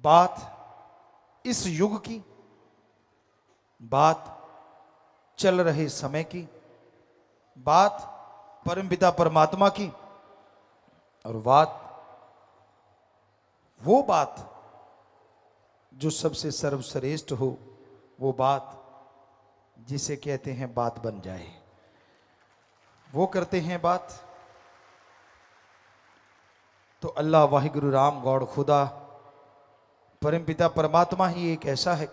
बात इस युग की, बात चल रहे समय की, बात परमपिता परमात्मा की, और वो बात जो सबसे सर्वश्रेष्ठ हो, वो बात जिसे कहते हैं बात बन जाए। वो करते हैं बात तो अल्लाह वाहिगुरु राम गौड़ खुदा परमपिता परमात्मा ही एक ऐसा है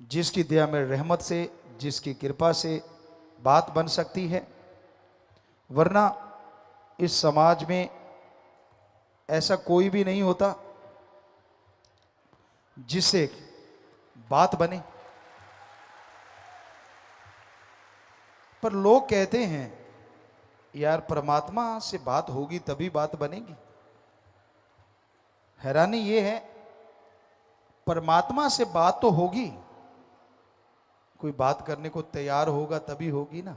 जिसकी दया में रहमत से, जिसकी कृपा से बात बन सकती है। वरना इस समाज में ऐसा कोई भी नहीं होता जिससे बात बने। पर लोग कहते हैं यार परमात्मा से बात होगी तभी बात बनेगी। हैरानी ये है, परमात्मा से बात तो होगी, कोई बात करने को तैयार होगा तभी होगी ना।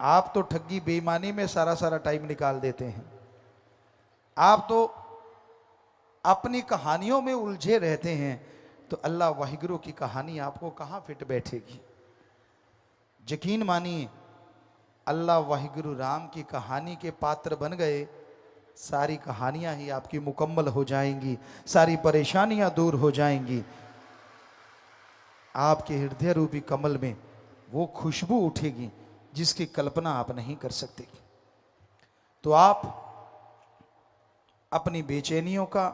आप तो ठगी बेईमानी में सारा टाइम निकाल देते हैं। आप तो अपनी कहानियों में उलझे रहते हैं, तो अल्लाह वाहिगुरु की कहानी आपको कहां फिट बैठेगी। यकीन मानिए, अल्लाह वाहिगुरु राम की कहानी के पात्र बन गए, सारी कहानियां ही आपकी मुकम्मल हो जाएंगी, सारी परेशानियां दूर हो जाएंगी। आपके हृदय रूपी कमल में वो खुशबू उठेगी जिसकी कल्पना आप नहीं कर सकते। तो आप अपनी बेचैनियों का,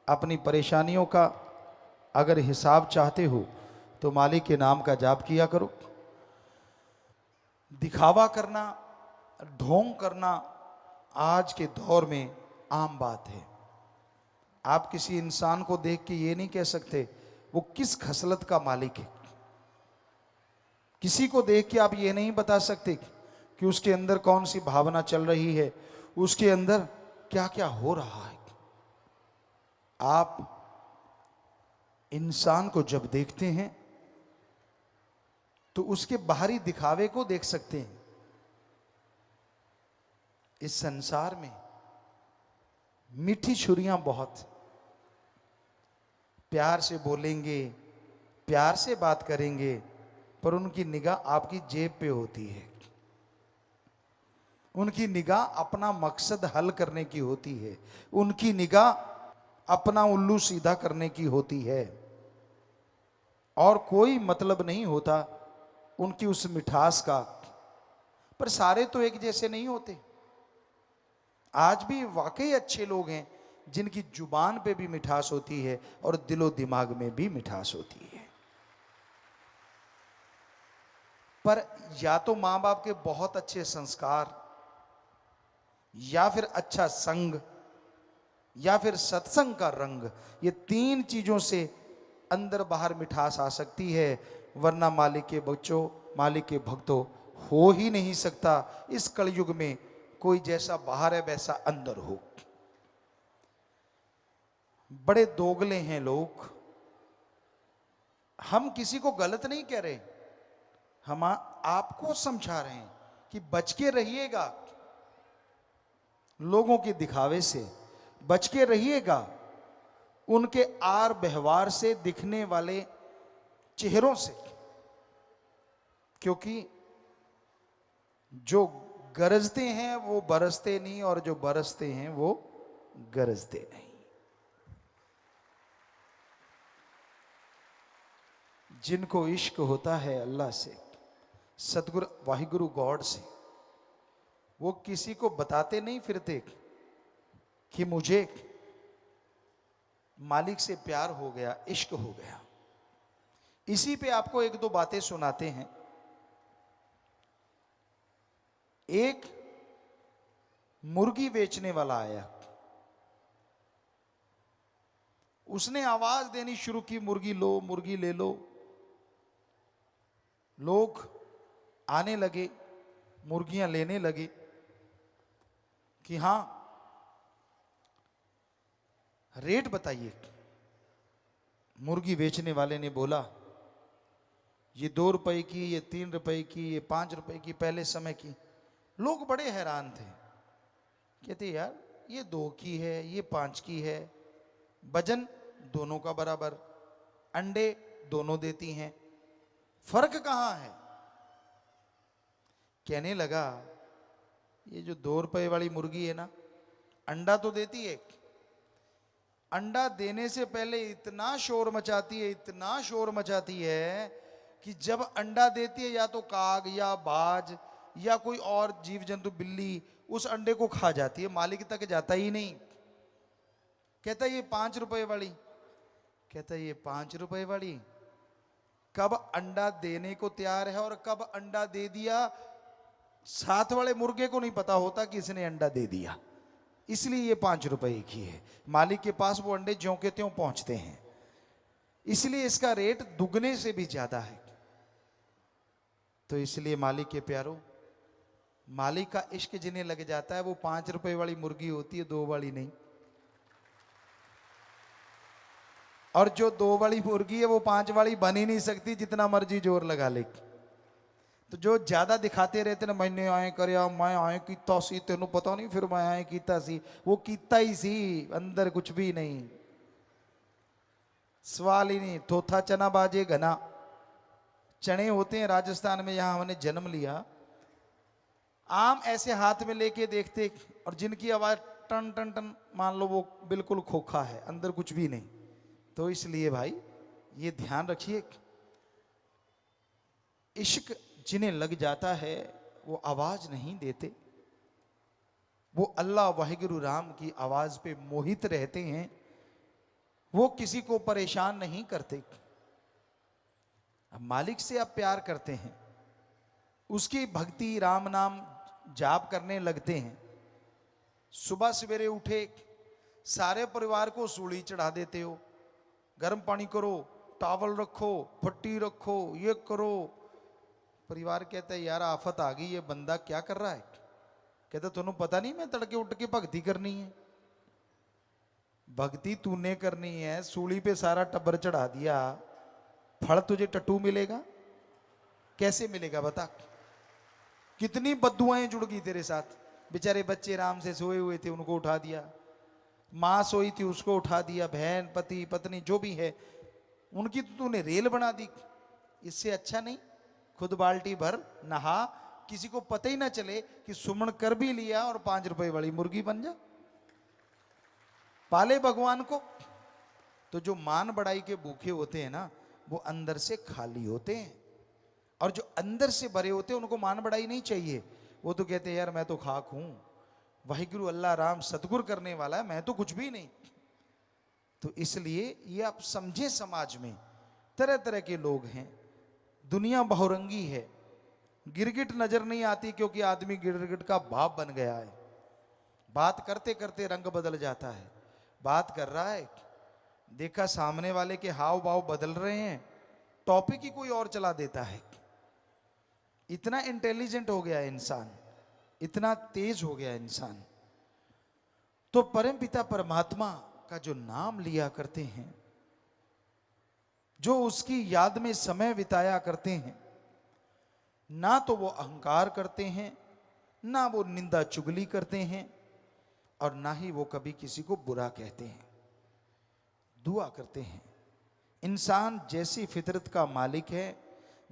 अपनी परेशानियों का अगर हिसाब चाहते हो तो मालिक के नाम का जाप किया करो। दिखावा करना, ढोंग करना आज के दौर में आम बात है। आप किसी इंसान को देख के ये नहीं कह सकते वो किस खसलत का मालिक है। किसी को देख के आप ये नहीं बता सकते कि उसके अंदर कौन सी भावना चल रही है, उसके अंदर क्या क्या हो रहा है। आप इंसान को जब देखते हैं तो उसके बाहरी दिखावे को देख सकते हैं। इस संसार में मीठी छुरियां बहुत, प्यार से बोलेंगे, प्यार से बात करेंगे, पर उनकी निगाह आपकी जेब पे होती है। उनकी निगाह अपना मकसद हल करने की होती है। उनकी निगाह अपना उल्लू सीधा करने की होती है, और कोई मतलब नहीं होता उनकी उस मिठास का। पर सारे तो एक जैसे नहीं होते। आज भी वाकई अच्छे लोग हैं जिनकी जुबान पे भी मिठास होती है और दिलो दिमाग में भी मिठास होती है। पर या तो मां बाप के बहुत अच्छे संस्कार, या फिर अच्छा संग, या फिर सत्संग का रंग, ये तीन चीजों से अंदर बाहर मिठास आ सकती है। वरना मालिक के बच्चों, मालिक के भक्तों, हो ही नहीं सकता इस कलयुग में कोई जैसा बाहर है वैसा अंदर हो। बड़े दोगले हैं लोग। हम किसी को गलत नहीं कह रहे, हम आपको समझा रहे हैं कि बच के रहिएगा लोगों के दिखावे से, बच के रहिएगा उनके आर व्यवहार से, दिखने वाले चेहरों से। क्योंकि जो गरजते हैं वो बरसते नहीं, और जो बरसते हैं वो गरजते नहीं। जिनको इश्क होता है अल्लाह से, सतगुरु वाहिगुरु गॉड से, वो किसी को बताते नहीं फिरते कि मुझे मालिक से प्यार हो गया, इश्क हो गया। इसी पे आपको एक दो बातें सुनाते हैं। एक मुर्गी बेचने वाला आया, उसने आवाज देनी शुरू की, मुर्गी लो, मुर्गी ले लो। लोग आने लगे, मुर्गियां लेने लगे कि हां रेट बताइए। मुर्गी बेचने वाले ने बोला ये 2 रुपए की, ये 3 रुपए की, ये 5 रुपए की, पहले समय की। लोग बड़े हैरान थे, कहते यार ये 2 की है, ये 5 की है, वजन दोनों का बराबर, अंडे दोनों देती हैं, फर्क कहां है? कहने लगा ये जो 2 रुपए वाली मुर्गी है ना, अंडा तो देती है, अंडा देने से पहले इतना शोर मचाती है, इतना शोर मचाती है कि जब अंडा देती है या तो काग या बाज या कोई और जीव जंतु, बिल्ली, उस अंडे को खा जाती है, मालिक तक जाता ही नहीं। कहता ये 5 रुपए वाली, कहता ये 5 रुपए वाली कब अंडा देने को तैयार है और कब अंडा दे दिया, साथ वाले मुर्गे को नहीं पता होता कि इसने अंडा दे दिया, इसलिए ये 5 रुपए की है। मालिक के पास वो अंडे ज्यों के त्यों पहुंचते हैं, इसलिए इसका रेट दुगने से भी ज्यादा है। तो इसलिए मालिक के प्यारों, मालिक का इश्क जिन्हें लग जाता है वो 5 रुपए वाली मुर्गी होती है, 2 वाली नहीं। और जो 2 वाली मुर्गी है वो 5 वाली बन ही नहीं सकती, जितना मर्जी जोर लगा ले। तो जो ज्यादा दिखाते रहते ना, मैंने आए करया, मैं आए कीता सी, तेनू पता नहीं, फिर मैं आए कीता सी, वो कीता ही सी, अंदर कुछ भी नहीं, सवाल ही नहीं। थोथा चना बाजे घना, चने होते हैं राजस्थान में, यहां हमने जन्म लिया, आम ऐसे हाथ में लेके देखते, और जिनकी आवाज टन टन टन, मान लो वो बिल्कुल खोखा है, अंदर कुछ भी नहीं। तो इसलिए भाई ये ध्यान रखिए, इश्क जिन्हें लग जाता है वो आवाज नहीं देते, वो अल्लाह वाहिगुरु राम की आवाज पे मोहित रहते हैं, वो किसी को परेशान नहीं करते। अब मालिक से आप प्यार करते हैं, उसकी भक्ति राम नाम जाप करने लगते हैं, सुबह सवेरे उठे सारे परिवार को सूली चढ़ा देते हो, गर्म पानी करो, टावल रखो, फट्टी रखो, ये करो। परिवार कहता है यार आफत आ गई, ये बंदा क्या कर रहा है? कहता तुम्हें पता नहीं मैं तड़के उठ के भक्ति करनी है। भक्ति तूने करनी है, सूली पे सारा टब्बर चढ़ा दिया, फल तुझे टट्टू मिलेगा? कैसे मिलेगा बता? कितनी बद्दुआएं जुड़ गई तेरे साथ। बेचारे बच्चे राम से सोए हुए थे, उनको उठा दिया, माँ सोई थी उसको उठा दिया, बहन पति पत्नी जो भी है उनकी तो तूने रेल बना दी। इससे अच्छा नहीं खुद बाल्टी भर नहा, किसी को पता ही ना चले कि सुमन कर भी लिया और 5 रुपए वाली मुर्गी बन जा। पाले भगवान को। तो जो मान बड़ाई के भूखे होते हैं ना, वो अंदर से खाली होते हैं, और जो अंदर से भरे होते हैं उनको मान बड़ाई नहीं चाहिए। वो तो कहते हैं यार मैं तो खाक हूं, वाहिगुरु अल्लाह राम सतगुर करने वाला है, मैं तो कुछ भी नहीं। तो इसलिए ये आप समझे, समाज में तरह तरह के लोग हैं, दुनिया बहुरंगी है, गिरगिट नजर नहीं आती क्योंकि आदमी गिरगिट का बाप बन गया है। बात करते करते रंग बदल जाता है, बात कर रहा है, देखा सामने वाले के हाव भाव बदल रहे हैं, टॉपिक ही कोई और चला देता है। इतना इंटेलिजेंट हो गया है इंसान, इतना तेज हो गया इंसान। तो परम पिता परमात्मा का जो नाम लिया करते हैं, जो उसकी याद में समय बिताया करते हैं, ना तो वो अहंकार करते हैं, ना वो निंदा चुगली करते हैं, और ना ही वो कभी किसी को बुरा कहते हैं, दुआ करते हैं। इंसान जैसी फितरत का मालिक है,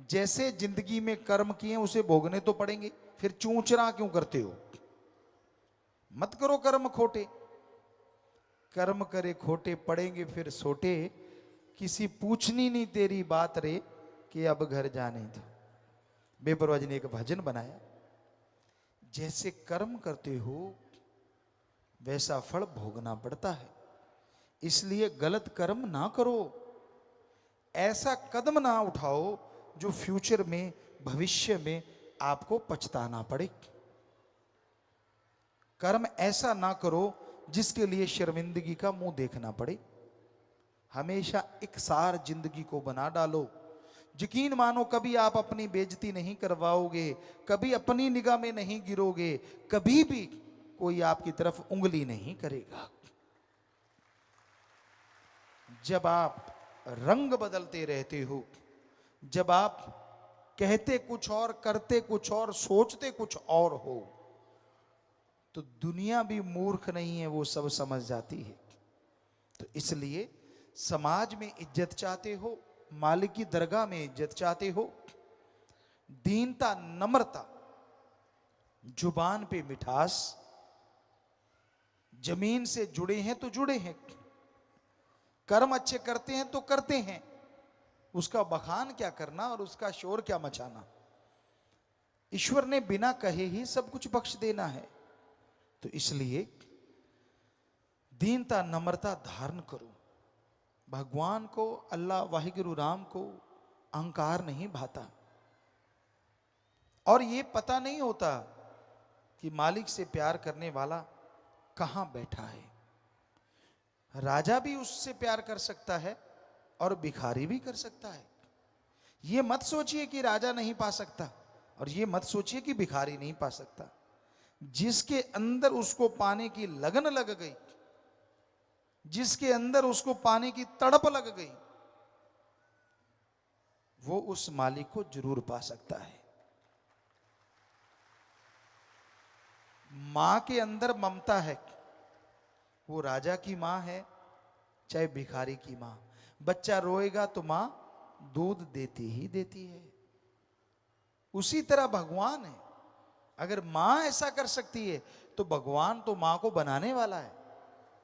जैसे जिंदगी में कर्म किए उसे भोगने तो पड़ेंगे, फिर चूंचरा क्यों करते हो? मत करो कर्म खोटे, कर्म करे खोटे पड़ेंगे फिर सोटे, किसी पूछनी नहीं तेरी बात रे कि अब घर जाने दो। बेपरवाह जी ने एक भजन बनाया, जैसे कर्म करते हो वैसा फल भोगना पड़ता है, इसलिए गलत कर्म ना करो, ऐसा कदम ना उठाओ जो फ्यूचर में, भविष्य में आपको पछताना पड़े। कर्म ऐसा ना करो जिसके लिए शर्मिंदगी का मुंह देखना पड़े। हमेशा इकसार जिंदगी को बना डालो। यकीन मानो कभी आप अपनी बेइज्जती नहीं करवाओगे, कभी अपनी निगाह में नहीं गिरोगे, कभी भी कोई आपकी तरफ उंगली नहीं करेगा। जब आप रंग बदलते रहते हो, जब आप कहते कुछ और, करते कुछ और, सोचते कुछ और हो, तो दुनिया भी मूर्ख नहीं है, वो सब समझ जाती है। तो इसलिए समाज में इज्जत चाहते हो, मालिक की दरगाह में इज्जत चाहते हो, दीनता, नम्रता, जुबान पे मिठास, जमीन से जुड़े हैं तो जुड़े हैं, कर्म अच्छे करते हैं तो करते हैं, उसका बखान क्या करना और उसका शोर क्या मचाना। ईश्वर ने बिना कहे ही सब कुछ बख्श देना है। तो इसलिए दीनता, नम्रता धारण करो। भगवान को, अल्लाह वाहिगुरु राम को अहंकार नहीं भाता, और ये पता नहीं होता कि मालिक से प्यार करने वाला कहां बैठा है। राजा भी उससे प्यार कर सकता है और भिखारी भी कर सकता है। ये मत सोचिए कि राजा नहीं पा सकता, और ये मत सोचिए कि भिखारी नहीं पा सकता। जिसके अंदर उसको पाने की लगन लग गई, जिसके अंदर उसको पाने की तड़प लग गई, वो उस मालिक को जरूर पा सकता है। मां के अंदर ममता है, वो राजा की मां है चाहे भिखारी की मां। बच्चा रोएगा तो मां दूध देती ही देती है। उसी तरह भगवान है। अगर मां ऐसा कर सकती है तो भगवान तो मां को बनाने वाला है,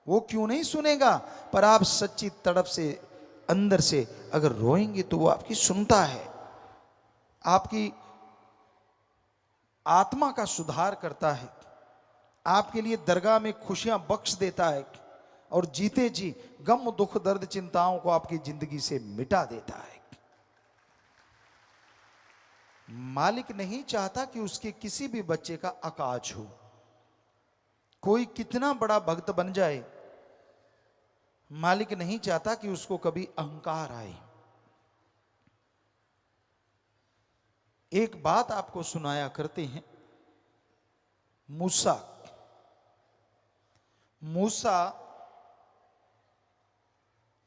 वो क्यों नहीं सुनेगा। पर आप सच्ची तड़प से, अंदर से अगर रोएंगे तो वो आपकी सुनता है, आपकी आत्मा का सुधार करता है, आपके लिए दरगाह में खुशियां बख्श देता है, और जीते जी गम, दुख, दर्द, चिंताओं को आपकी जिंदगी से मिटा देता है। मालिक नहीं चाहता कि उसके किसी भी बच्चे का अकाज हो। कोई कितना बड़ा भक्त बन जाए, मालिक नहीं चाहता कि उसको कभी अहंकार आए। एक बात आपको सुनाया करते हैं। मूसा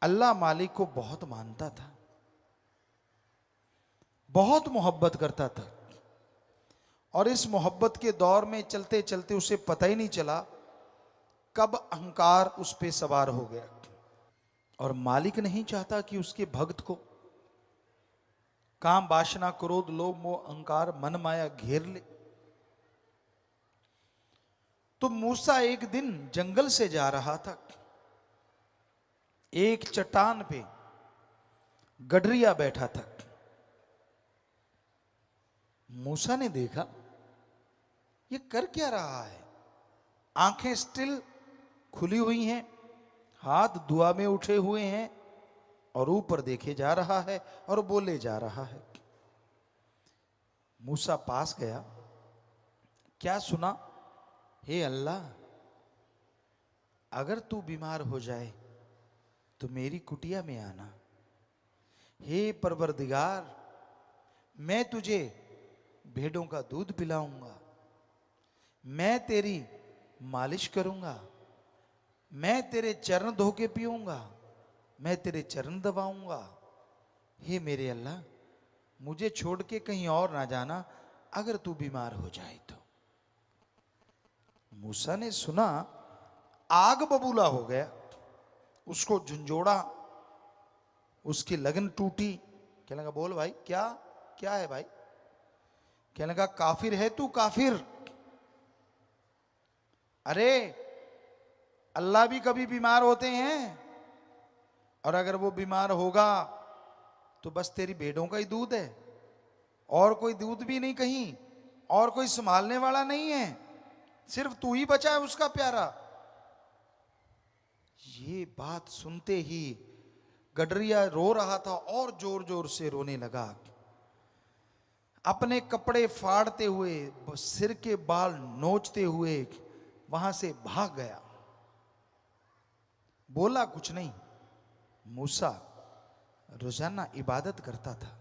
अल्लाह मालिक को बहुत मानता था, बहुत मोहब्बत करता था, और इस मोहब्बत के दौर में चलते चलते उसे पता ही नहीं चला कब अहंकार उस पे सवार हो गया। और मालिक नहीं चाहता कि उसके भक्त को काम, वासना, क्रोध, लोभ, मोह, अहंकार, मन माया घेर ले। तो मूसा एक दिन जंगल से जा रहा था। एक चट्टान पे गडरिया बैठा था। मूसा ने देखा ये कर क्या रहा है। आंखें स्टिल खुली हुई हैं, हाथ दुआ में उठे हुए हैं, और ऊपर देखे जा रहा है और बोले जा रहा है। मूसा पास गया, क्या सुना। हे अल्लाह, अगर तू बीमार हो जाए तो मेरी कुटिया में आना। हे परवरदिगार, मैं तुझे भेड़ों का दूध पिलाऊंगा, मैं तेरी मालिश करूंगा, मैं तेरे चरण धो के पीऊंगा, मैं तेरे चरण दबाऊंगा। हे मेरे अल्लाह, मुझे छोड़ के कहीं और ना जाना अगर तू बीमार हो जाए तो। मूसा ने सुना, आग बबूला हो गया, उसको झंझोड़ा, उसकी लगन टूटी। कहने लगा, बोल भाई, क्या क्या है भाई। कहने लगा, काफिर है तू, काफिर। अरे अल्लाह भी कभी बीमार होते हैं, और अगर वो बीमार होगा तो बस तेरी भेड़ों का ही दूध है, और कोई दूध भी नहीं कहीं, और कोई संभालने वाला नहीं है, सिर्फ तू ही बचा है उसका प्यारा। ये बात सुनते ही गडरिया रो रहा था और जोर जोर से रोने लगा। अपने कपड़े फाड़ते हुए, सिर के बाल नोचते हुए वहां से भाग गया। बोला कुछ नहीं। मूसा रोजाना इबादत करता था।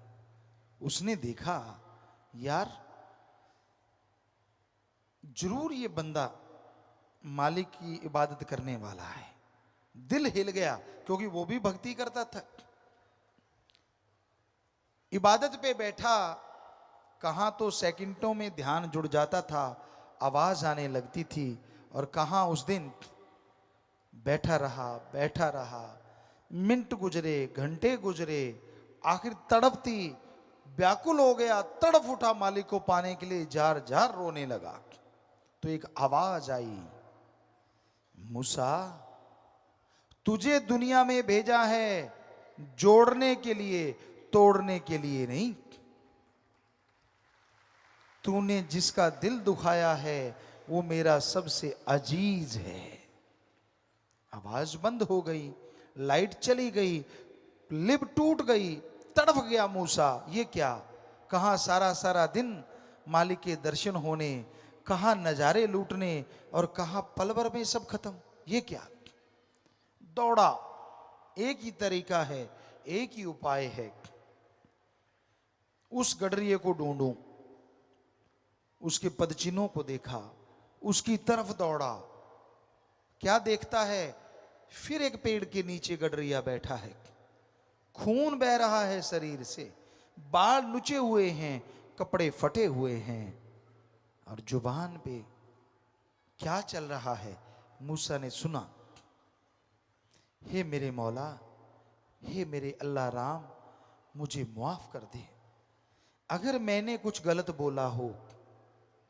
उसने देखा, यार जरूर ये बंदा मालिक की इबादत करने वाला है। दिल हिल गया, क्योंकि वो भी भक्ति करता था। इबादत पे बैठा, कहां तो सेकंडों में ध्यान जुड़ जाता था, आवाज आने लगती थी। और कहाँ उस दिन बैठा रहा, मिनट गुजरे, घंटे गुजरे, आखिर तड़पती व्याकुल हो गया, तड़प उठा, मालिक को पाने के लिए जार जार रोने लगा। तो एक आवाज आई, मूसा तुझे दुनिया में भेजा है जोड़ने के लिए, तोड़ने के लिए नहीं। तूने जिसका दिल दुखाया है वो मेरा सबसे अजीज है। आवाज बंद हो गई, लाइट चली गई, लिप टूट गई, तड़प गया मूसा। ये क्या, कहां सारा सारा दिन मालिक के दर्शन होने, कहां नजारे लूटने, और कहां पल भर में सब खत्म। ये क्या। दौड़ा, एक ही तरीका है, एक ही उपाय है, उस गडरिये को ढूंढूं। उसके पदचिन्हों को देखा, उसकी तरफ दौड़ा। क्या देखता है, फिर एक पेड़ के नीचे गडरिया बैठा है, खून बह रहा है शरीर से, बाल नुचे हुए हैं, कपड़े फटे हुए हैं, और जुबान पे क्या चल रहा है। मूसा ने सुना, हे मेरे मौला, हे मेरे अल्लाह राम, मुझे माफ कर दे अगर मैंने कुछ गलत बोला हो।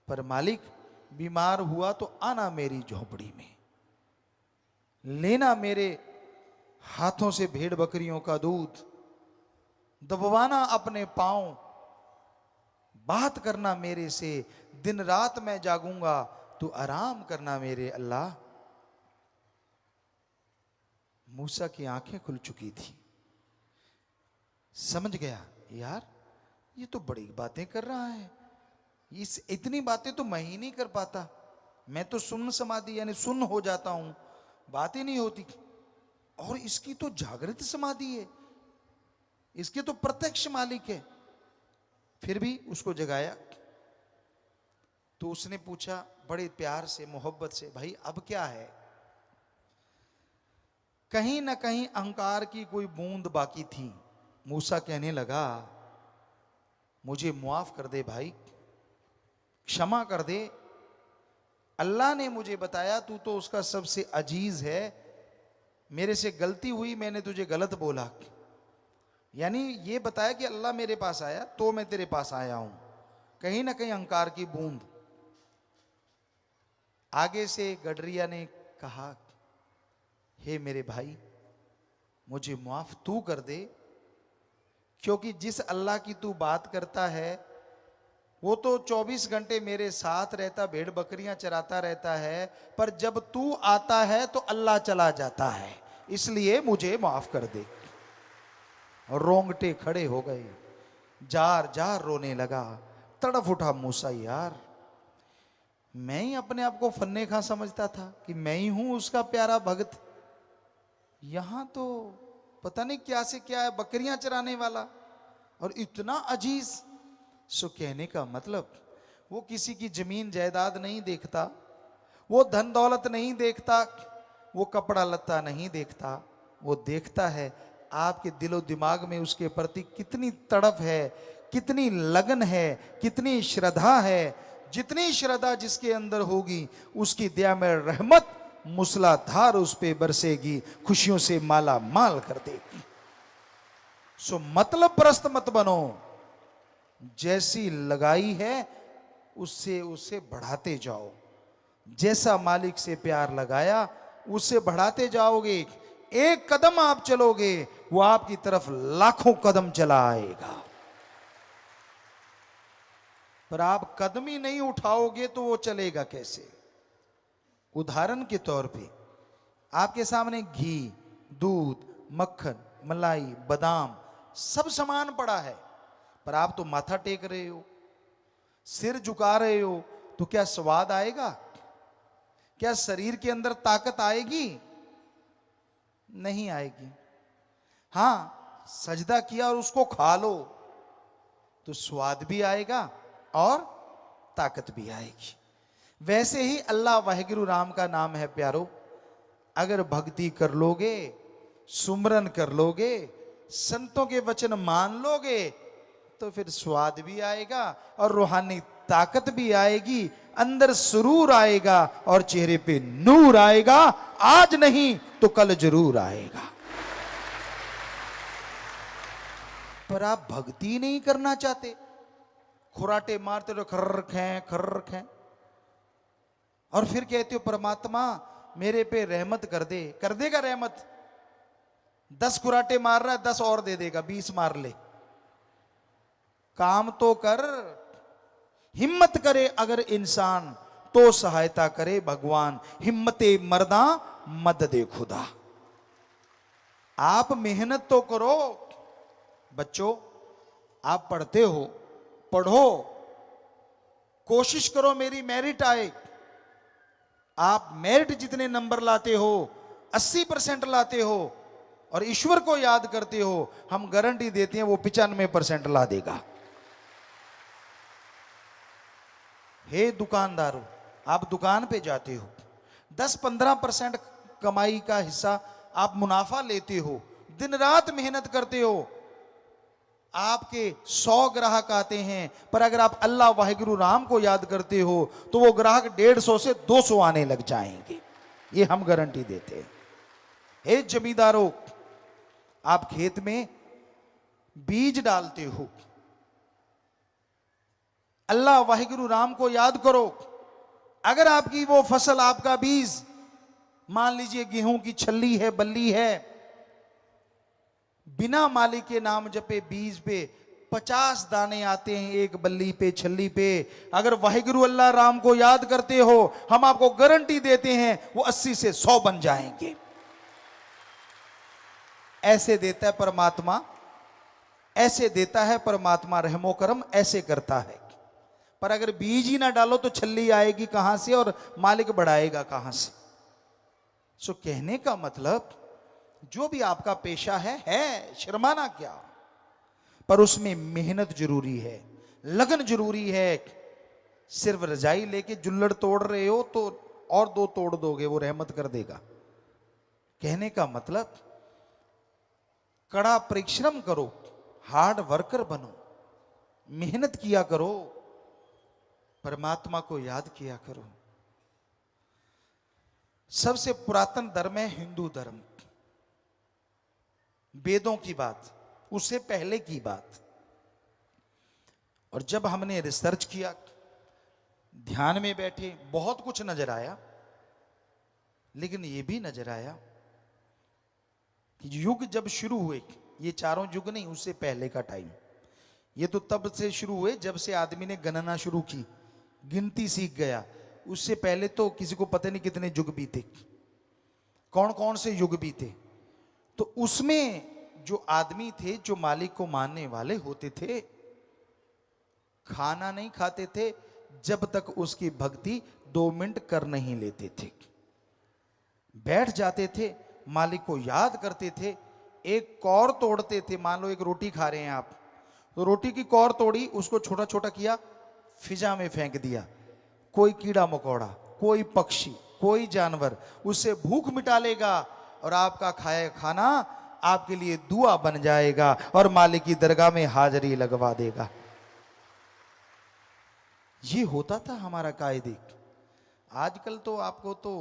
पर मालिक, बीमार हुआ तो आना मेरी झोपड़ी में, लेना मेरे हाथों से भेड़ बकरियों का दूध, दबवाना अपने पांव, बात करना मेरे से, दिन रात मैं जागूंगा तो आराम करना मेरे अल्लाह। मूसा की आंखें खुल चुकी थी, समझ गया यार ये तो बड़ी बातें कर रहा है, इस इतनी बातें तो मैं ही नहीं कर पाता। मैं तो सुन्न समाधि यानी सुन्न हो जाता हूं, बात ही नहीं होती। और इसकी तो जागृत समाधि है, इसके तो प्रत्यक्ष मालिक है। फिर भी उसको जगाया तो उसने पूछा बड़े प्यार से, मोहब्बत से, भाई अब क्या है। कहीं ना कहीं अहंकार की कोई बूंद बाकी थी। मूसा कहने लगा, मुझे माफ कर दे भाई, क्षमा कर दे। अल्लाह ने मुझे बताया तू तो उसका सबसे अजीज है, मेरे से गलती हुई, मैंने तुझे गलत बोला। यानी ये बताया कि अल्लाह मेरे पास आया तो मैं तेरे पास आया हूं। कहीं ना कहीं अहंकार की बूंद। आगे से गडरिया ने कहा, हे मेरे भाई, मुझे माफ तू कर दे, क्योंकि जिस अल्लाह की तू बात करता है वो तो 24 घंटे मेरे साथ रहता, भेड़ बकरियां चराता रहता है, पर जब तू आता है तो अल्लाह चला जाता है, इसलिए मुझे माफ कर दे। और रोंगटे खड़े हो गए, जार जार रोने लगा, तड़फ उठा मूसा। यार मैं ही अपने आप को फन्ने खां समझता था कि मैं ही हूं उसका प्यारा भगत, यहां तो पता नहीं क्या से क्या है, बकरियां चराने वाला और इतना अजीज। सो कहने का मतलब वो किसी की जमीन जायदाद नहीं देखता, वो धन दौलत नहीं देखता, वो कपड़ा लत्ता नहीं देखता, वो देखता है आपके दिलो दिमाग में उसके प्रति कितनी तड़प है, कितनी लगन है, कितनी श्रद्धा है। जितनी श्रद्धा जिसके अंदर होगी उसकी दया में रहमत मूसलाधार उस पे बरसेगी, खुशियों से माला माल कर देगी। सो मतलब परस्त मत बनो, जैसी लगाई है उससे उसे बढ़ाते जाओ। जैसा मालिक से प्यार लगाया उससे बढ़ाते जाओगे। एक कदम आप चलोगे वो आपकी तरफ लाखों कदम चला आएगा, पर आप कदम ही नहीं उठाओगे तो वो चलेगा कैसे। उदाहरण के तौर पे आपके सामने घी, दूध, मक्खन, मलाई, बादाम सब सामान पड़ा है, पर आप तो माथा टेक रहे हो, सिर झुका रहे हो, तो क्या स्वाद आएगा? क्या शरीर के अंदर ताकत आएगी? नहीं आएगी। हां, सजदा किया और उसको खा लो तो स्वाद भी आएगा और ताकत भी आएगी। वैसे ही अल्लाह वाहिगुरु राम का नाम है प्यारो, अगर भक्ति कर लोगे, सुमरन कर लोगे, संतों के वचन मान लोगे तो फिर स्वाद भी आएगा और रूहानी ताकत भी आएगी, अंदर सुरूर आएगा और चेहरे पे नूर आएगा। आज नहीं तो कल जरूर आएगा। पर आप भक्ति नहीं करना चाहते, खुराटे मारते रहो, खर्र खें, और फिर कहते हो परमात्मा मेरे पे रहमत कर दे। कर देगा रहमत? 10 खुराटे मार रहा है, 10 और दे देगा, 20 मार ले। काम तो कर, हिम्मत करे अगर इंसान तो सहायता करे भगवान। हिम्मते मर्दा मदद खुदा। आप मेहनत तो करो। बच्चों, आप पढ़ते हो, पढ़ो, कोशिश करो मेरी मेरिट आए। आप मेरिट जितने नंबर लाते हो, 80% लाते हो और ईश्वर को याद करते हो, हम गारंटी देते हैं वो 95% ला देगा। हे दुकानदारों, आप दुकान पे जाते हो, 10-15% कमाई का हिस्सा आप मुनाफा लेते हो, दिन रात मेहनत करते हो, आपके 100 ग्राहक आते हैं, पर अगर आप अल्लाह वाहिगुरु राम को याद करते हो तो वो ग्राहक 150 से 200 आने लग जाएंगे। ये हम गारंटी देते हैं। हे जमींदारों, आप खेत में बीज डालते हो, अल्लाह वाहिगुरु राम को याद करो। अगर आपकी वो फसल, आपका बीज, मान लीजिए गेहूं की छल्ली है, बल्ली है, बिना मालिक के नाम जपे बीज पे 50 दाने आते हैं, एक बल्ली पे, छल्ली पे। अगर वाहिगुरु अल्लाह राम को याद करते हो, हम आपको गारंटी देते हैं वो 80 से 100 बन जाएंगे। ऐसे देता है परमात्मा, ऐसे देता है परमात्मा, रहमो करम ऐसे करता है। पर अगर बीज ही ना डालो तो छल्ली आएगी कहां से और मालिक बढ़ाएगा कहां से? सो कहने का मतलब, जो भी आपका पेशा है, शर्माना क्या, पर उसमें मेहनत जरूरी है, लगन जरूरी है। सिर्फ रजाई लेके जुल्लड़ तोड़ रहे हो तो और 2 तोड़ दोगे, वो रहमत कर देगा। कहने का मतलब, कड़ा परिश्रम करो, हार्ड वर्कर बनो, मेहनत किया करो, परमात्मा को याद किया करो। सबसे पुरातन धर्म है हिंदू धर्म। वेदों की बात, उससे पहले की बात। और जब हमने रिसर्च किया, ध्यान में बैठे, बहुत कुछ नजर आया, लेकिन यह भी नजर आया कि युग जब शुरू हुए, ये चारों युग नहीं, उससे पहले का टाइम, ये तो तब से शुरू हुए जब से आदमी ने गणना शुरू की, गिनती सीख गया। उससे पहले तो किसी को पता नहीं कितने युग बीते, कौन कौन से युग बीते। तो उसमें जो आदमी थे, जो मालिक को मानने वाले होते थे, खाना नहीं खाते थे जब तक उसकी भक्ति 2 मिनट कर नहीं लेते थे। बैठ जाते थे, मालिक को याद करते थे, एक कौर तोड़ते थे। मान लो एक रोटी खा रहे हैं आप, तो रोटी की कौर तोड़ी, उसको छोटा छोटा किया, फिजा में फेंक दिया। कोई कीड़ा मकोड़ा, कोई पक्षी, कोई जानवर उससे भूख मिटा लेगा और आपका खाया खाना आपके लिए दुआ बन जाएगा और मालिक की दरगाह में हाजिरी लगवा देगा। ये होता था हमारा कायदे। आजकल तो आपको तो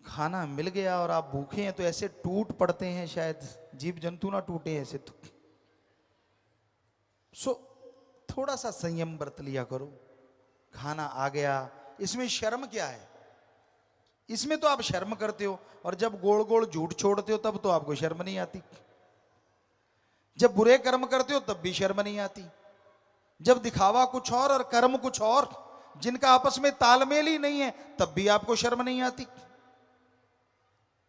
खाना मिल गया और आप भूखे हैं तो ऐसे टूट पड़ते हैं, शायद जीव जंतु ना टूटे ऐसे तो। थोड़ा सा संयम बरत लिया करो। खाना आ गया, इसमें शर्म क्या है? इसमें तो आप शर्म करते हो, और जब गोल गोल झूठ छोड़ते हो तब तो आपको शर्म नहीं आती। जब बुरे कर्म करते हो तब भी शर्म नहीं आती। जब दिखावा कुछ और कर्म कुछ और, जिनका आपस में तालमेल ही नहीं है, तब भी आपको शर्म नहीं आती।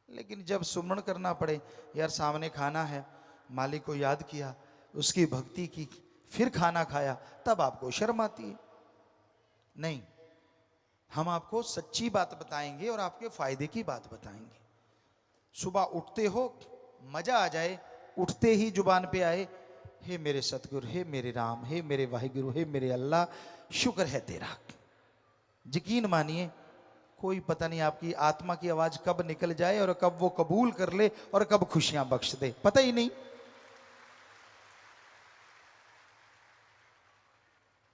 लेकिन जब सुमरण करना पड़े, यार सामने खाना है, मालिक को याद किया, उसकी भक्ति की, फिर खाना खाया, तब आपको शर्म आती है। नहीं, हम आपको सच्ची बात बताएंगे और आपके फायदे की बात बताएंगे। सुबह उठते हो, मजा आ जाए, उठते ही जुबान पे आए, हे मेरे सतगुरु, हे मेरे राम, हे मेरे वाहिगुरु, हे मेरे अल्लाह, शुक्र है तेरा। यकीन मानिए, कोई पता नहीं आपकी आत्मा की आवाज कब निकल जाए और कब वो कबूल कर ले और कब खुशियां बख्श दे, पता ही नहीं।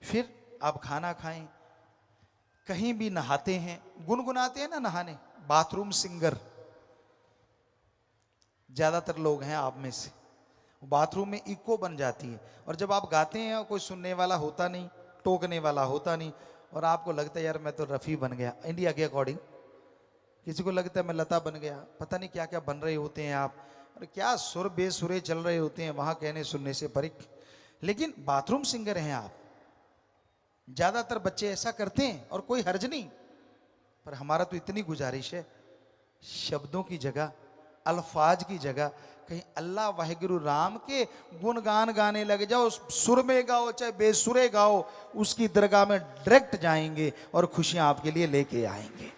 फिर आप खाना खाएं, कहीं भी नहाते हैं, गुनगुनाते हैं ना नहाने, बाथरूम सिंगर ज्यादातर लोग हैं आप में से, बाथरूम में इको बन जाती है, और जब आप गाते हैं कोई सुनने वाला होता नहीं, टोकने वाला होता नहीं, और आपको लगता है यार मैं तो रफ़ी बन गया इंडिया के अकॉर्डिंग, किसी को लगता है मैं लता बन गया, पता नहीं क्या क्या बन रहे होते हैं आप, और क्या सुर बेसुरे चल रहे होते हैं वहां कहने सुनने से परिक, लेकिन बाथरूम सिंगर हैं आप। ज्यादातर बच्चे ऐसा करते हैं और कोई हर्ज नहीं, पर हमारा तो इतनी गुजारिश है, शब्दों की जगह, अल्फाज की जगह कहीं अल्लाह वाहिगुरु राम के गुणगान गाने लग जाओ, सुर में गाओ चाहे बेसुरे गाओ, उसकी दरगाह में डायरेक्ट जाएंगे और खुशियां आपके लिए लेके आएंगे।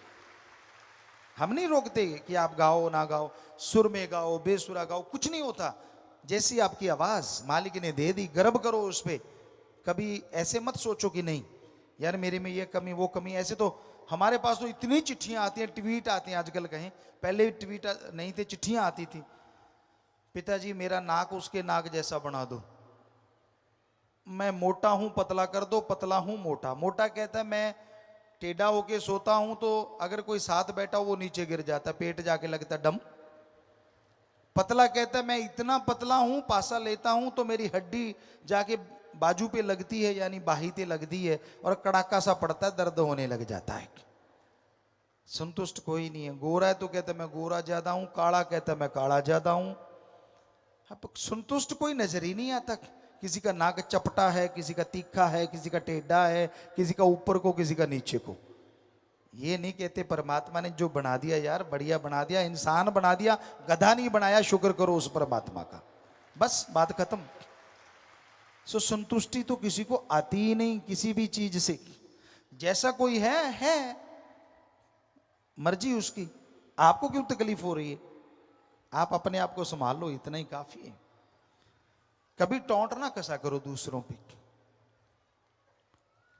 हम नहीं रोकते कि आप गाओ ना गाओ, सुर में गाओ बेसुरा गाओ, कुछ नहीं होता। जैसी आपकी आवाज मालिक ने दे दी, गर्व करो उस पर। कभी ऐसे मत सोचो कि नहीं यार मेरे में ये कमी वो कमी, ऐसे तो हमारे पास तो इतनी चिट्ठियां आती हैं, ट्वीट आते हैं आजकल, कहें पहले ट्वीट नहीं थे, चिट्ठियां आती थी, पिताजी मेरा नाक उसके नाक जैसा बना दो, मैं मोटा हूं पतला कर दो, पतला हूं मोटा, मोटा कहता है मैं टेढ़ा होके सोता हूं तो अगर कोई साथ बैठा हो वो नीचे गिर जाता, पेट जाके लगता डम। पतला कहता है मैं इतना पतला हूं, पासा लेता हूं तो मेरी हड्डी जाके बाजू पे लगती है, यानी बाहीते लगती है और कड़ाका सा पड़ता है, दर्द होने लग जाता है। संतुष्ट कोई नहीं है। गोरा है तो कहता है मैं गोरा ज्यादा हूं, काला कहता है मैं काला ज्यादा हूं। अब संतुष्ट कोई नजर ही नहीं आता। किसी का नाक चपटा है, किसी का तीखा है, किसी का टेढ़ा है, किसी का ऊपर को, किसी का नीचे को। ये नहीं कहते परमात्मा ने जो बना दिया यार बढ़िया बना दिया, इंसान बना दिया, गधा नहीं बनाया, शुक्र करो उस परमात्मा का, बस बात खत्म। सो संतुष्टि तो किसी को आती ही नहीं किसी भी चीज से। जैसा कोई है मर्जी उसकी, आपको क्यों तकलीफ हो रही है? आप अपने आप को संभाल लो, इतना ही काफी है। कभी टोंट ना कसा करो दूसरों पे।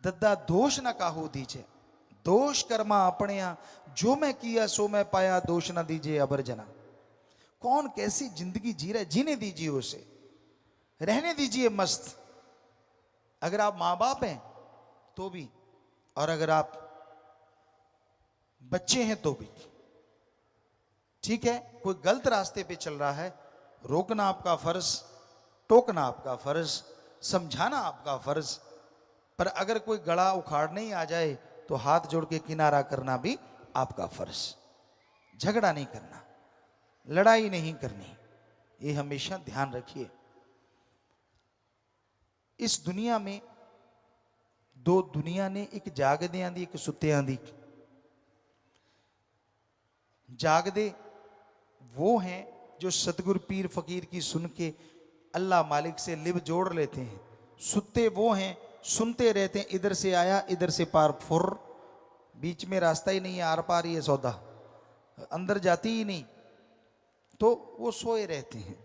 दद्दा दोष ना काहू दीजिए, दोष कर्मा अपने यहां, जो मैं किया सो मैं पाया, दोष ना दीजिए अबर जना। कौन कैसी जिंदगी जी रहा है, जीने दीजिए उसे, रहने दीजिए मस्त। अगर आप मां बाप हैं तो भी, और अगर आप बच्चे हैं तो भी ठीक है। कोई गलत रास्ते पे चल रहा है, रोकना आपका फर्ज, टोकना आपका फर्ज, समझाना आपका फर्ज, पर अगर कोई गला उखाड़ने ही आ जाए तो हाथ जोड़ के किनारा करना भी आपका फर्ज। झगड़ा नहीं करना, लड़ाई नहीं करनी, ये हमेशा ध्यान रखिए। इस दुनिया में दो दुनिया ने, एक जागदियां दी, एक सुत्तियां दी। जागदे वो हैं जो सतगुरु पीर फकीर की सुन के अल्लाह मालिक से लिव जोड़ लेते हैं। सुत्ते वो हैं सुनते रहते हैं, इधर से आया इधर से पार फुर, बीच में रास्ता ही नहीं है, आर पार ही है सौदा, अंदर जाती ही नहीं, तो वो सोए रहते हैं।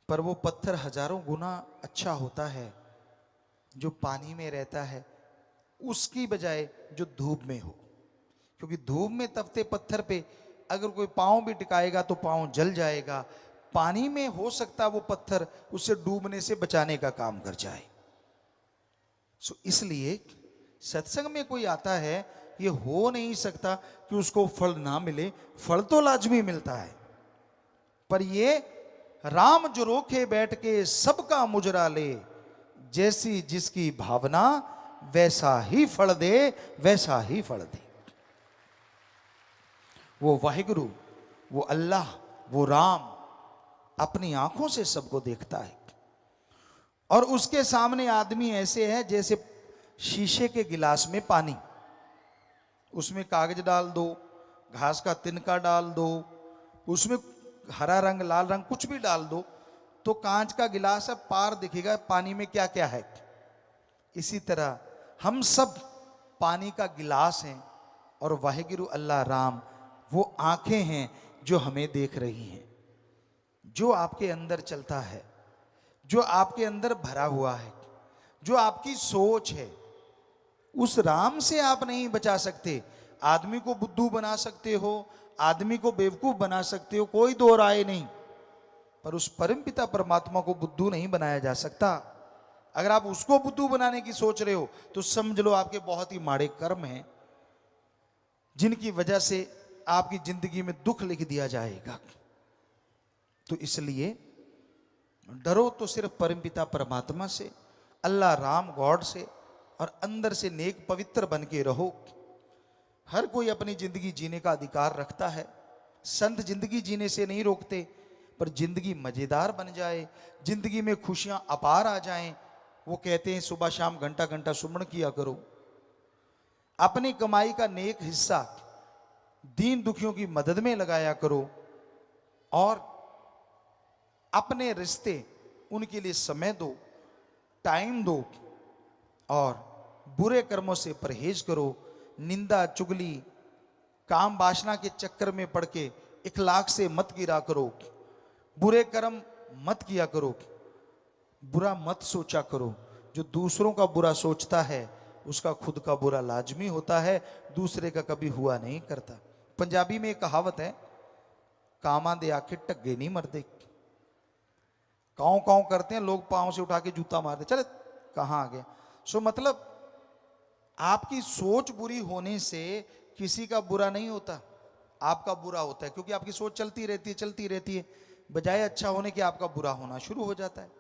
पर वो पत्थर हजारों गुना अच्छा होता है जो पानी में रहता है उसकी बजाय जो धूप में हो, क्योंकि धूप में तपते पत्थर पे अगर कोई पांव भी टिकाएगा तो पांव जल जाएगा। पानी में हो सकता है वो पत्थर उससे डूबने से बचाने का काम कर जाए। सो इसलिए सत्संग में कोई आता है, ये हो नहीं सकता कि उसको फल ना मिले, फल तो लाजमी मिलता है, पर ये राम जो रोके बैठ के सबका मुजरा ले, जैसी जिसकी भावना वैसा ही फल दे, वैसा ही फल दे। वो वाहिगुरु, वो अल्लाह, वो राम अपनी आंखों से सबको देखता है, और उसके सामने आदमी ऐसे है जैसे शीशे के गिलास में पानी, उसमें कागज डाल दो, घास का तिनका डाल दो, उसमें हरा रंग लाल रंग कुछ भी डाल दो, तो कांच का गिलास है, पार दिखेगा पानी में क्या क्या है। इसी तरह हम सब पानी का गिलास हैं, और वाहिगुरु अल्लाह राम वो आंखें हैं जो हमें देख रही हैं। जो आपके अंदर चलता है, जो आपके अंदर भरा हुआ है, जो आपकी सोच है, उस राम से आप नहीं बचा सकते। आदमी को बुद्धू बना सकते हो, आदमी को बेवकूफ बना सकते हो, कोई दो राय नहीं, पर उस परमपिता परमात्मा को बुद्धू नहीं बनाया जा सकता। अगर आप उसको बुद्धू बनाने की सोच रहे हो तो समझ लो आपके बहुत ही माड़े कर्म हैं, जिनकी वजह से आपकी जिंदगी में दुख लिख दिया जाएगा। तो इसलिए डरो तो सिर्फ परमपिता परमात्मा से, अल्लाह राम गॉड से, और अंदर से नेक पवित्र बन के रहो। हर कोई अपनी जिंदगी जीने का अधिकार रखता है। संत जिंदगी जीने से नहीं रोकते, पर जिंदगी मजेदार बन जाए, जिंदगी में खुशियां अपार आ जाएं, वो कहते हैं सुबह शाम घंटा घंटा सुमरण किया करो। अपनी कमाई का नेक हिस्सा दीन दुखियों की मदद में लगाया करो, और अपने रिश्ते उनके लिए समय दो, टाइम दो, और बुरे कर्मों से परहेज करो। निंदा चुगली काम वासना के चक्कर में पड़ के इखलाक से मत गिरा करो, बुरे कर्म मत किया करो, बुरा मत सोचा करो। जो दूसरों का बुरा सोचता है उसका खुद का बुरा लाजमी होता है, दूसरे का कभी हुआ नहीं करता। पंजाबी में एक कहावत है, कामा दे आके टग्गे नहीं मरते। काँव काँव करते हैं लोग, पाँव से उठा के जूता मारते, चले कहाँ आ गया। सो मतलब आपकी सोच बुरी होने से किसी का बुरा नहीं होता, आपका बुरा होता है, क्योंकि आपकी सोच चलती रहती है। बजाय अच्छा होने के आपका बुरा होना शुरू हो जाता है।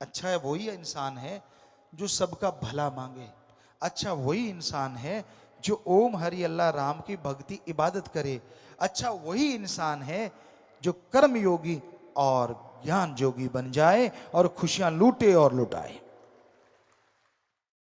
अच्छा है वही इंसान है जो सबका भला मांगे, अच्छा वही इंसान है जो ओम हरि अल्लाह राम की भक्ति इबादत करे, अच्छा वही इंसान है जो कर्म योगी और ज्ञान जोगी बन जाए और खुशियां लूटे और लुटाए।